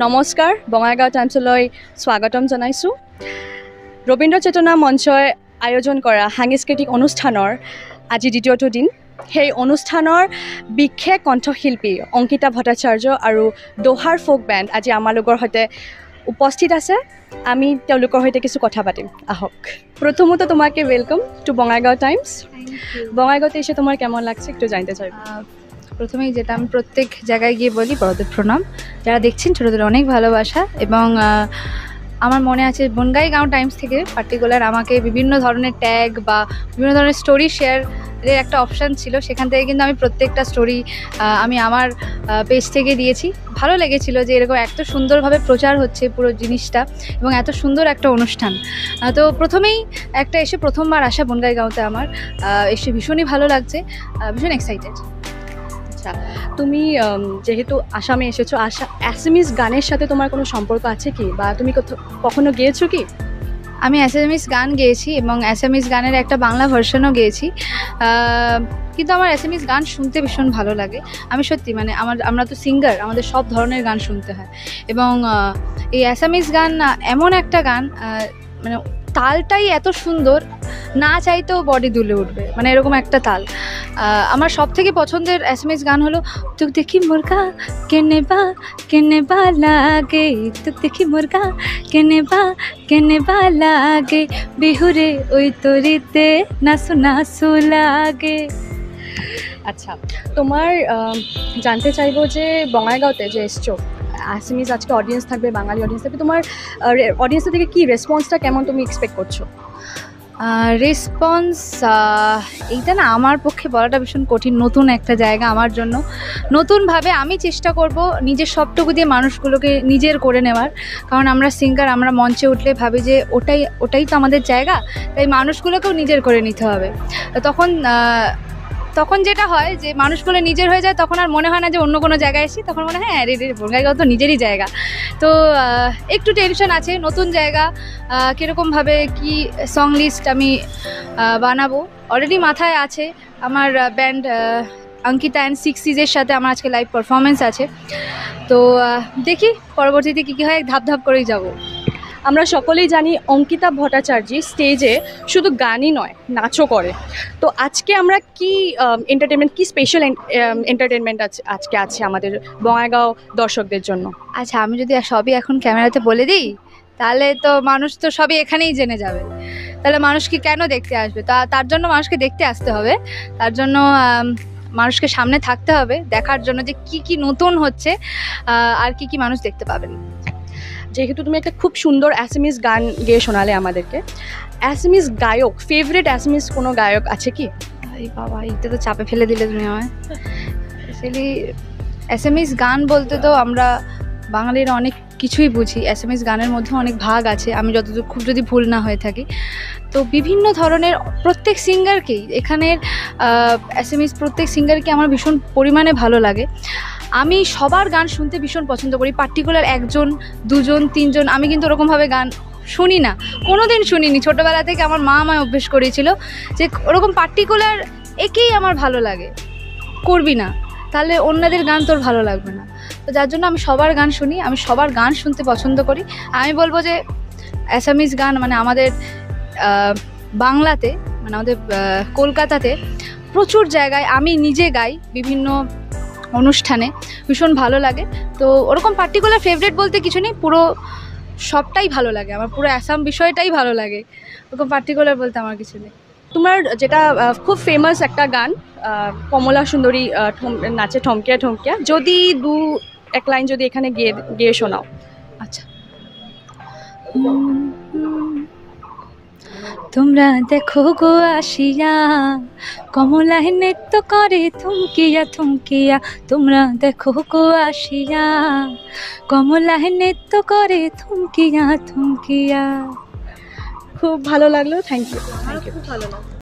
নমস্কাৰ বঙাইগাঁও টাইমছলৈ স্বাগতম জনাইছোঁ। ৰবীন্দ্ৰ চেতনা মঞ্চই আয়োজন কৰা সাংস্কৃতিক অনুষ্ঠানৰ আজি দ্বিতীয়টো দিন। সেই অনুষ্ঠানৰ বিশেষ কণ্ঠশিল্পী অংকিতা ভট্টাচাৰ্য আৰু দোহাৰ ফোক বেণ্ড আজি আমালোকৰ সৈতে উপস্থিত আছে। আমি তেওঁলোকৰ সৈতে কিছু কথা পাতিম, আহক। প্রথমত তোমাকে ওয়েলকাম টু বঙাইগাঁও টাইমস। বঙাইগাঁওতে এসে তোমার কেমন লাগছে একটু জানতে চাই। প্রথমেই যেটা আমি প্রত্যেক জায়গায় গিয়ে বলি, বড়দের প্রণাম, যারা দেখছেন ছোটোদের অনেক ভালোবাসা। এবং আমার মনে আছে বনগাঁও টাইমস থেকে পার্টিকুলার আমাকে বিভিন্ন ধরনের ট্যাগ বা বিভিন্ন ধরনের স্টোরি শেয়ারের একটা অপশান ছিল, সেখান থেকে কিন্তু আমি প্রত্যেকটা স্টোরি আমি আমার পেজ থেকে দিয়েছি। ভালো লেগেছিল যে এরকম এত সুন্দরভাবে প্রচার হচ্ছে পুরো জিনিসটা এবং এত সুন্দর একটা অনুষ্ঠান। তো প্রথমেই একটা এসে প্রথমবার আসা বনগাঁওতে আমার এসে ভীষণই ভালো লাগছে, ভীষণ এক্সাইটেড। তুমি যেহেতু আসামে এসেছো, অ্যাসামিজ গানের সাথে তোমার কোনো সম্পর্ক আছে কি, বা তুমি কখনো গেয়েছো কি? আমি অ্যাসামিজ গান গেয়েছি এবং অ্যাসামিজ গানের একটা বাংলা ভার্সনও গেয়েছি, কিন্তু আমার অ্যাসামিজ গান শুনতে ভীষণ ভালো লাগে। আমি সত্যি মানে আমরা তো সিঙ্গার, আমাদের সব ধরনের গান শুনতে হয়। এবং এই অ্যাসামিজ গান এমন একটা গান, মানে তালটাই এত সুন্দর, না চাইতেও বডি দুলে উঠবে, মানে এরকম একটা তাল। আমার সব থেকে পছন্দের অ্যাসামিজ গান হলো তুক দেখি মুরগা কেনে বা লাগে, তুক দেখি মুরগা কেনে বা লাগে, বিহুরে ওই তরিতে নাচু নাচু লাগে। আচ্ছা, তোমার জানতে চাইবো যে বঙাইগাঁওতে যে এসছো, অ্যাসামিজ আজকে অডিয়েন্স থাকবে, বাঙালি অডিয়েন্স থাকবে, তোমার অডিয়েন্সের থেকে কী রেসপন্সটা কেমন তুমি এক্সপেক্ট করছো? রেসপন্স এইটা না আমার পক্ষে বলাটা ভীষণ কঠিন। নতুন একটা জায়গা আমার জন্য, নতুনভাবে আমি চেষ্টা করব নিজের সবটুকু দিয়ে মানুষগুলোকে নিজের করে নেওয়ার। কারণ আমরা সিঙ্গার, আমরা মঞ্চে উঠলে ভাবি যে ওটাই তো আমাদের জায়গা, তাই মানুষগুলোকেও নিজের করে নিতে হবে। তখন যেটা হয় যে মানুষগুলো নিজের হয়ে যায়, তখন আর মনে হয় না যে অন্য কোনো জায়গায় এসি, তখন মনে হয় হ্যাঁ বনগাঁও তো নিজেরই জায়গা। তো একটু টেনশন আছে, নতুন জায়গা, কীরকমভাবে কি সং লিস্ট আমি বানাবো অলরেডি মাথায় আছে। আমার ব্যান্ড অঙ্কিতা অ্যান্ড সিক্স সিজের সাথে আমার আজকে লাইভ পারফরমেন্স আছে। তো দেখি পরবর্তীতে কী হয়, ধাপ করেই যাব। আমরা সকলেই জানি অঙ্কিতা ভট্টাচার্য স্টেজে শুধু গানই নয়, নাচও করে। তো আজকে আমরা কি এন্টারটেনমেন্ট, কি স্পেশাল এন্টারটেনমেন্ট আজকে আছে আমাদের বঙাইগাঁও দর্শকদের জন্য? আচ্ছা, আমি যদি সবই এখন ক্যামেরাতে বলে দিই তাহলে তো মানুষ তো সবই এখানেই জেনে যাবে, তাহলে মানুষ কি কেন দেখতে আসবে? তার জন্য মানুষকে দেখতে আসতে হবে, তার জন্য মানুষকে সামনে থাকতে হবে, দেখার জন্য যে কি নতুন হচ্ছে আর কি মানুষ দেখতে পাবেন। যেহেতু তুমি একটা খুব সুন্দর অ্যাসামিজ গান গেয়ে শোনালে আমাদেরকে, অ্যাসামিজ গায়ক, ফেভারিট অ্যাসামিজ কোনো গায়ক আছে কি? এই বাবা, এইটা তো চাপে ফেলে দিলে তুমি আমায়। অ্যাকচুয়ালি অ্যাসামিজ গান বলতে তো আমরা বাঙালিরা অনেক কিছুই বুঝি, অ্যাসামিজ গানের মধ্যে অনেক ভাগ আছে, আমি যতদূর খুব যদি ভুল না হয়ে থাকি। তো বিভিন্ন ধরনের প্রত্যেক সিঙ্গারকেই, এখানের অ্যাসামিজ প্রত্যেক সিঙ্গারকে আমার ভীষণ পরিমাণে ভালো লাগে। আমি সবার গান শুনতে ভীষণ পছন্দ করি। পার্টিকুলার একজন, দুজন, তিনজন আমি কিন্তু ওরকমভাবে গান শুনি না, কোনো দিন শুনিনি। ছোটোবেলা থেকে আমার মা আমায় অভ্যেস করেছিল যে ওরকম পার্টিকুলার একেই আমার ভালো লাগে, করবি না তাহলে অন্যদের গান তোর ভালো লাগবে না। তো যার জন্য আমি সবার গান শুনি, আমি সবার গান শুনতে পছন্দ করি। আমি বলবো যে অ্যাসামিজ গান মানে আমাদের বাংলাতে, মানে আমাদের কলকাতাতে প্রচুর জায়গায় আমি নিজে গাই, বিভিন্ন অনুষ্ঠানে ভীষণ ভালো লাগে। তো ওরকম পার্টিকুলার ফেভারিট বলতে কিছু নেই, পুরো সবটাই ভালো লাগে আমার, পুরো অ্যাসাম বিষয়টাই ভালো লাগে, ওরকম পার্টিকুলার বলতে আমার কিছু নেই। তোমার যেটা খুব ফেমাস একটা গান, কমলা সুন্দরী নাচে ঠমকিয়া ঠমকিয়া, যদি এক লাইন যদি এখানে গিয়ে শোনাও। আচ্ছা, তোমরা দেখো গো আসিয়া, কমলায় নৃত্য করে থমকিয়া, তোমরা দেখো গো আসিয়া, কমলায় নৃত্য করে থমকিয়া। খুব ভালো লাগলো, থ্যাংক ইউ। খুব ভালো লাগলো।